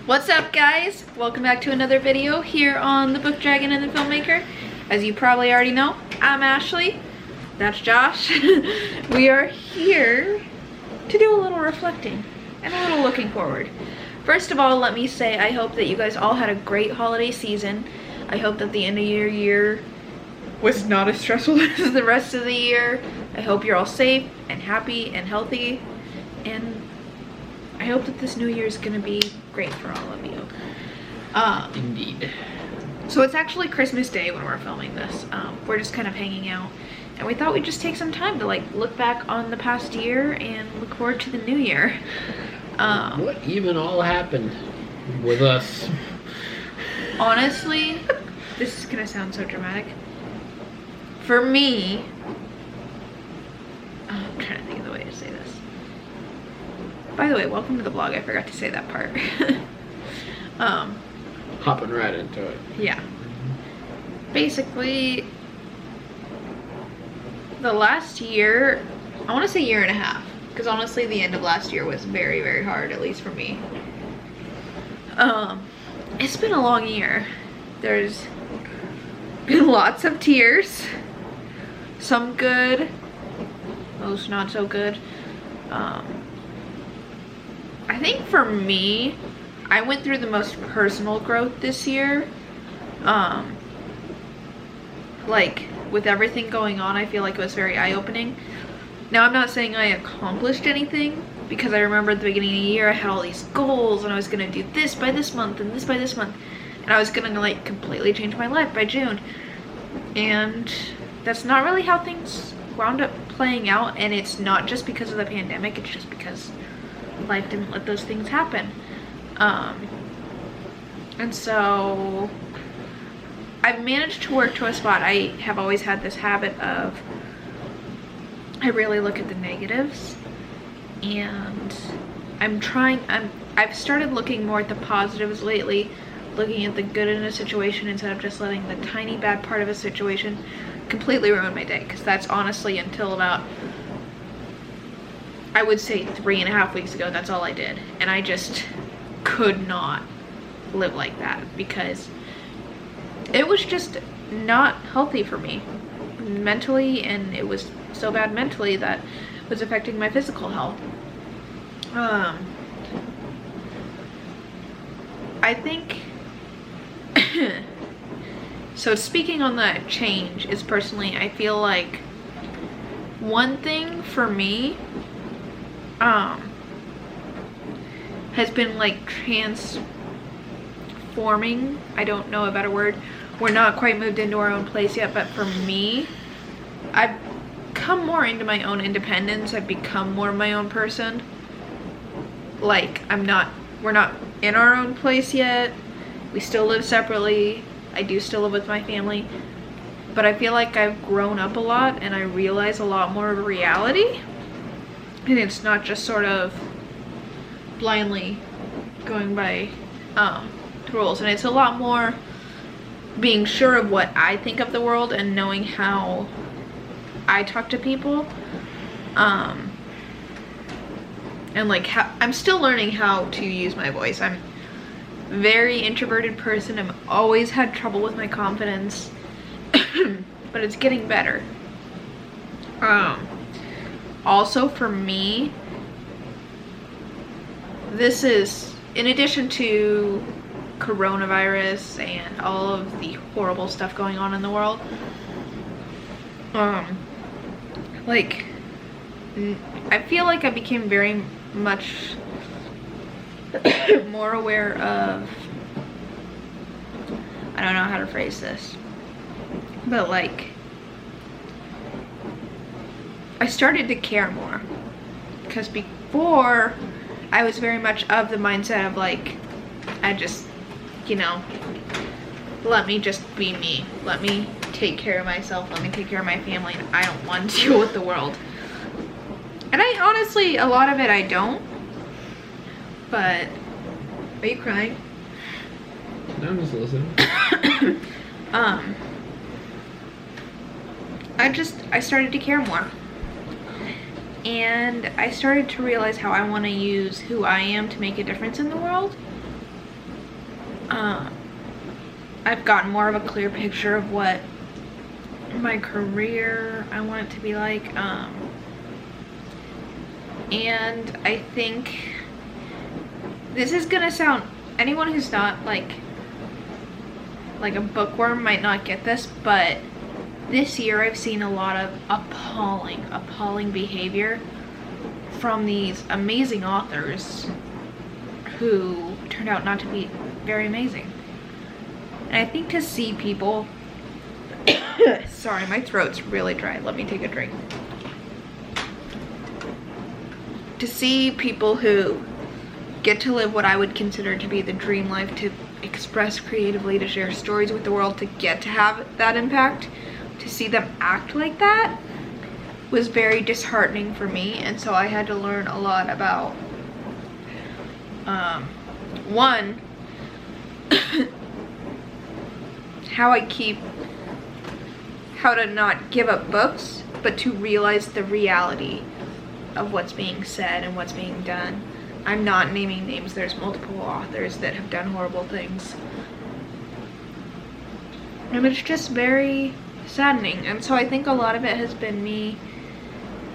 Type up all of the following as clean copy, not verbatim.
What's up, guys? Welcome back to another video here on the Book Dragon and the Filmmaker. As you probably already know, I'm Ashleigh. That's Josh. We are here to do a little reflecting and a little looking forward. First of all, let me say I hope that you guys all had a great holiday season. I hope that the end of your year was not as stressful as the rest of the year. I hope you're all safe and happy and healthy, and I hope that this new year is gonna be great for all of you. Indeed. So it's actually Christmas Day when we're filming this. We're just kind of hanging out, and we thought we'd just take some time to like look back on the past year and look forward to the new year. What even all happened with us? Honestly, this is gonna sound so dramatic. For me, I'm trying to think of the way to say this. By the way, welcome to the vlog. I forgot to say that part. Hopping right into it. Yeah. Basically, the last year, I want to say year and a half, because honestly the end of last year was very, very hard, at least for me. It's been a long year. There's been lots of tears, some good, most not so good. I think for me, I went through the most personal growth this year. Like, with everything going on, I feel like it was very eye-opening. Now, I'm not saying I accomplished anything, because I remember at the beginning of the year, I had all these goals, and I was gonna do this by this month, and this by this month, and I was gonna, like, completely change my life by June. And that's not really how things wound up playing out, and it's not just because of the pandemic, it's just because life didn't let those things happen. And so I've managed to work to a spot. I have always had this habit of, I really look at the negatives, and I've started looking more at the positives lately, looking at the good in a situation instead of just letting the tiny bad part of a situation completely ruin my day, because that's honestly until about, I would say 3.5 weeks ago, that's all I did. And I just could not live like that, because it was just not healthy for me mentally, and it was so bad mentally that it was affecting my physical health. I think so speaking on that change is, personally, I feel like one thing for me has been like transforming. I don't know a better word. We're not quite moved into our own place yet, but for me, I've come more into my own independence. I've become more of my own person. Like, we're not in our own place yet. We still live separately. I do still live with my family, but I feel like I've grown up a lot, and I realize a lot more of reality. And it's not just sort of blindly going by the rules. And it's a lot more being sure of what I think of the world and knowing how I talk to people. And like, I'm still learning how to use my voice. I'm a very introverted person. I've always had trouble with my confidence, but it's getting better. Also, for me, this is, in addition to coronavirus and all of the horrible stuff going on in the world, like, I feel like I became very much more aware of, I don't know how to phrase this, but like, I started to care more, because before I was very much of the mindset of like, I just, you know, let me just be me, let me take care of myself, let me take care of my family, and I don't want to deal with the world. And I honestly, a lot of it I don't, but, are you crying? No, I'm just listening. I started to care more. And I started to realize how I want to use who I am to make a difference in the world. I've gotten more of a clear picture of what my career I want it to be like. And I think this is gonna sound, anyone who's not like a bookworm might not get this, but this year I've seen a lot of appalling behavior from these amazing authors who turned out not to be very amazing. And I think to see people sorry, my throat's really dry, let me take a drink. To see people who get to live what I would consider to be the dream life, to express creatively, to share stories with the world, to get to have that impact, to see them act like that was very disheartening for me. And so I had to learn a lot about one, how to not give up books, but to realize the reality of what's being said and what's being done. I'm not naming names, there's multiple authors that have done horrible things. And it's just very saddening. And so I think a lot of it has been me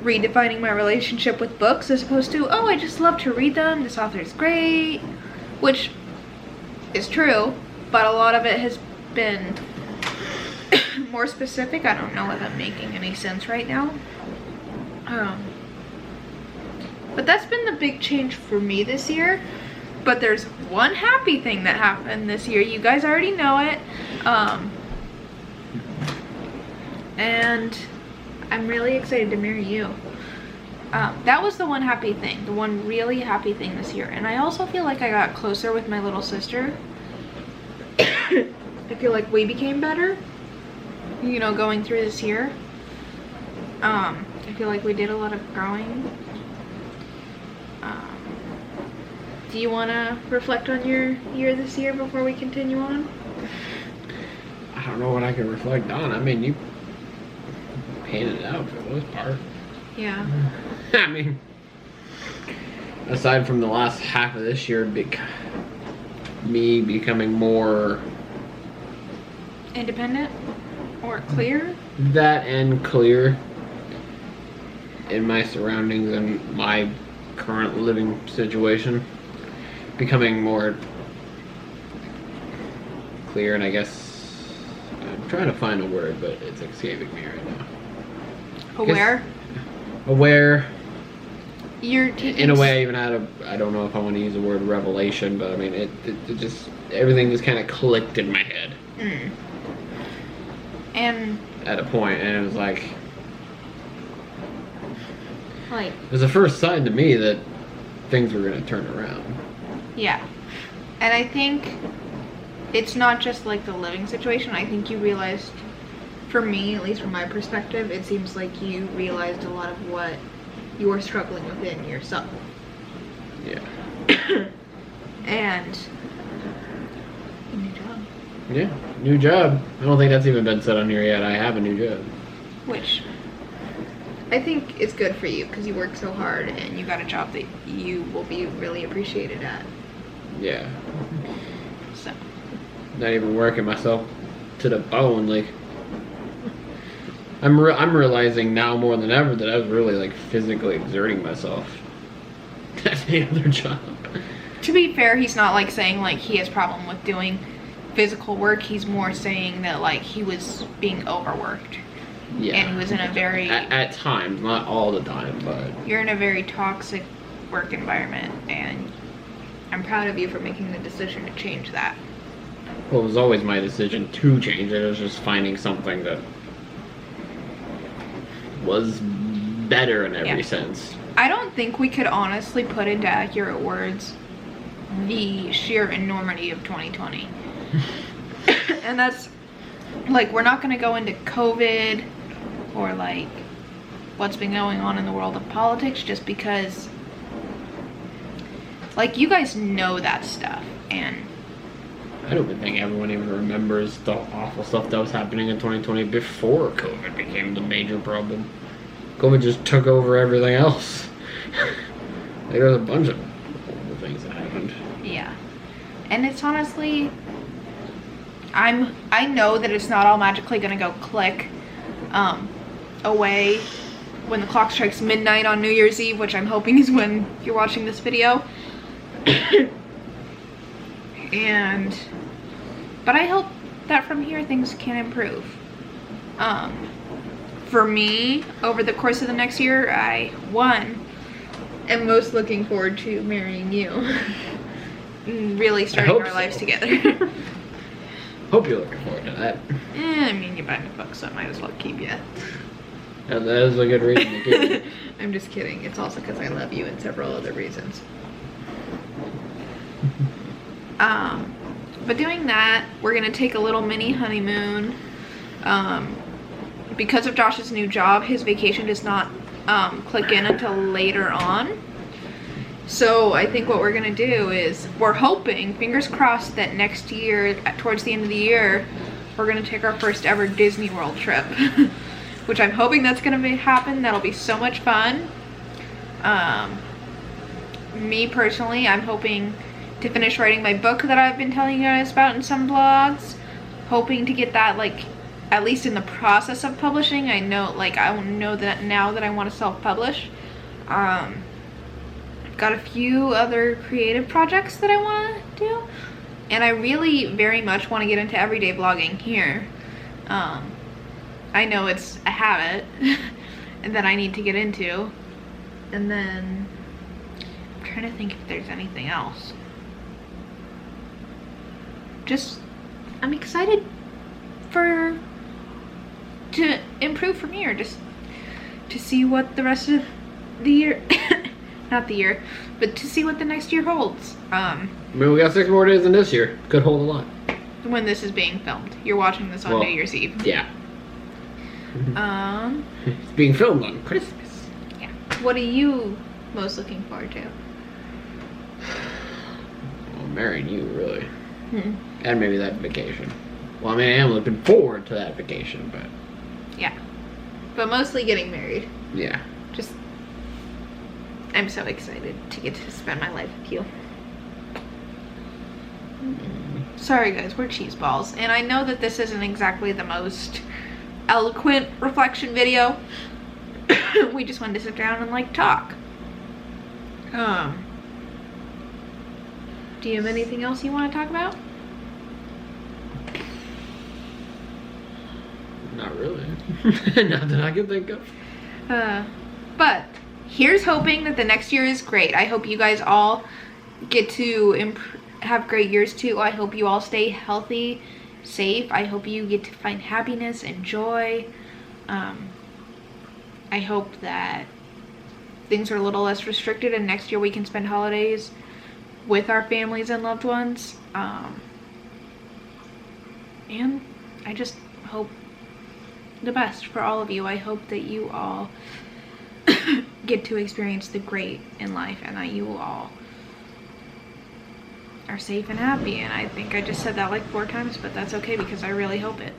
redefining my relationship with books, as opposed to, oh, I just love to read them, this author's great, which is true, but a lot of it has been more specific. I don't know if I'm making any sense right now. But that's been the big change for me this year. But there's one happy thing that happened this year. You guys already know it. And I'm really excited to marry you. That was the one happy thing, the one really happy thing this year. And I also feel like I got closer with my little sister. I feel like we became better, you know, going through this year. I feel like we did a lot of growing. Do you want to reflect on your year this year before we continue on? I don't know what I can reflect on. I mean, you painted it out for the most part. Yeah. I mean, aside from the last half of this year, me becoming more independent or clear? That and clear in my surroundings and my current living situation. Becoming more clear, and I guess I'm trying to find a word, but it's escaping me right now. Aware? Aware. You're taking... In a way, I even had I don't know if I want to use the word revelation, but I mean, it just, everything just kind of clicked in my head. Mm. And... At a point, and it was like... Like... It was the first sign to me that things were going to turn around. Yeah. And I think it's not just like the living situation. I think you realized, for me, at least from my perspective, it seems like you realized a lot of what you were struggling within yourself. Yeah. And new job. Yeah, new job. I don't think that's even been said on here yet. I have a new job. Which I think is good for you, because you work so hard and you got a job that you will be really appreciated at. Yeah. So. Not even working myself to the bone. Like, I'm realizing now more than ever that I was really like physically exerting myself at the other job. To be fair, he's not like saying like he has problem with doing physical work. He's more saying that like he was being overworked. Yeah. And he was in a very... At times, not all the time, but... You're in a very toxic work environment, and I'm proud of you for making the decision to change that. Well, it was always my decision to change it. It was just finding something that was better in every sense. I don't think we could honestly put into accurate words the sheer enormity of 2020. And that's... Like, we're not going to go into COVID or, like, what's been going on in the world of politics, just because, like, you guys know that stuff, and... I don't think everyone even remembers the awful stuff that was happening in 2020 before COVID became the major problem. COVID just took over everything else. Like, there was a bunch of horrible things that happened. Yeah. And it's honestly, I know that it's not all magically gonna go click away when the clock strikes midnight on New Year's Eve, which I'm hoping is when you're watching this video. But I hope that from here things can improve. For me, over the course of the next year, I am most looking forward to marrying you. And really starting our lives together. Hope you're looking forward to that. I mean, you buy me books, so I might as well keep you. And that is a good reason to keep it. I'm just kidding. It's also because I love you and several other reasons. But doing that, we're gonna take a little mini honeymoon. Because of Josh's new job, his vacation does not click in until later on. So I think what we're gonna do is, we're hoping, fingers crossed, that next year, towards the end of the year, we're gonna take our first ever Disney World trip. Which I'm hoping that's gonna happen. That'll be so much fun. Me personally, I'm hoping to finish writing my book that I've been telling you guys about in some vlogs. Hoping to get that, like, at least in the process of publishing. I know that now that I want to self-publish. Got a few other creative projects that I want to do. And I really very much want to get into everyday vlogging here. I know it's a habit and that I need to get into. And then I'm trying to think if there's anything else. I'm excited to improve from here, just to see what the rest of the year, not the year, but to see what the next year holds. I mean, we got 6 more days in this year. Could hold a lot. When this is being filmed. You're watching this on New Year's Eve. Yeah. It's being filmed on Christmas. Yeah. What are you most looking forward to? Well, marrying you, really. And maybe that vacation. Well, I mean, I am looking forward to that vacation, but... Yeah. But mostly getting married. Yeah. I'm so excited to get to spend my life with you. Sorry guys, we're cheese balls. And I know that this isn't exactly the most eloquent reflection video. We just wanted to sit down and, like, talk. Do you have anything else you want to talk about? Not really. Not that I can think of. But here's hoping that the next year is great. I hope you guys all get to have great years too. I hope you all stay healthy, safe. I hope you get to find happiness and joy. I hope that things are a little less restricted and next year we can spend holidays with our families and loved ones. And I just hope the best for all of you. I hope that you all get to experience the great in life and that you all are safe and happy. And I think I just said that like 4 times, but that's okay because I really hope it.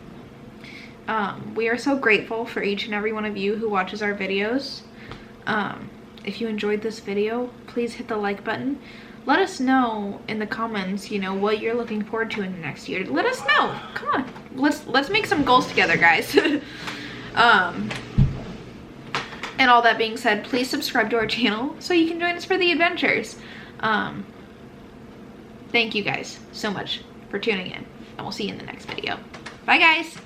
We are so grateful for each and every one of you who watches our videos. If you enjoyed this video, please hit the like button. Let us know in the comments, you know, what you're looking forward to in the next year. Let us know. Come on. Let's make some goals together, guys. And all that being said, please subscribe to our channel so you can join us for the adventures. Thank you guys so much for tuning in, and we'll see you in the next video. Bye, guys.